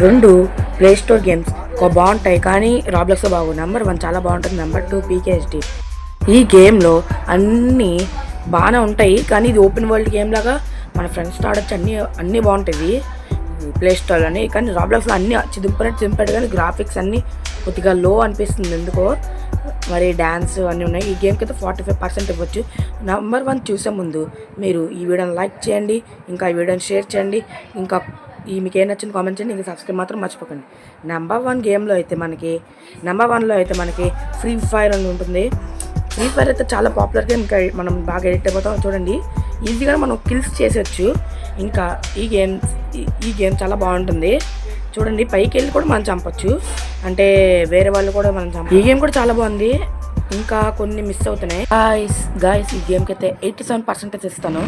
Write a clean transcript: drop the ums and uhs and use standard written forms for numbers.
రెండు play store games బాగుంటాయి, కానీ రాబ్లాక్స్ బాగు. నెంబర్ 1 చాలా బాగుంటుంది, నెంబర్ 2 పీకేఎస్డి. ఈ గేమ్లో అన్నీ బాగానే ఉంటాయి, కానీ ఇది ఓపెన్ వరల్డ్ గేమ్ లాగా మన ఫ్రెండ్స్తో ఆడొచ్చు. అన్నీ బాగుంటాయి ప్లే స్టోర్లోని, కానీ రాబ్లాక్స్లో అన్నీ చింపేట్టు కానీ గ్రాఫిక్స్ అన్నీ కొద్దిగా లో అనిపిస్తుంది ఎందుకో. మరి డ్యాన్స్ అన్నీ ఉన్నాయి. ఈ గేమ్కి అయితే 45% ఇవ్వచ్చు. నెంబర్ 1 చూసే ముందు మీరు ఈ వీడియోని లైక్ చేయండి, ఇంకా ఈ వీడియోని షేర్ చేయండి, ఇంకా మీకు ఏం నచ్చింది కామెంట్ చేయండి, ఇంకా సబ్స్క్రైబ్ మాత్రం మర్చిపోకండి. నెంబర్ 1లో అయితే మనకి ఫ్రీ ఫైర్ అని ఉంటుంది. ఫ్రీ ఫైర్ అయితే చాలా పాపులర్ గేమ్, ఇంకా మనం బాగా ఎడిట్ అయిపోతాం. చూడండి, ఈజీగా మనం కిల్స్ చేసేయచ్చు. ఇంకా ఈ గేమ్ చాలా బాగుంటుంది. చూడండి, పైకి వెళ్ళి కూడా మనం చంపొచ్చు, అంటే వేరే వాళ్ళు కూడా మనం ఈ గేమ్ కూడా చాలా బాగుంది. ఇంకా కొన్ని మిస్ అవుతున్నాయి. గాయస్ ఈ గేమ్కి అయితే 87% ఇస్తాను.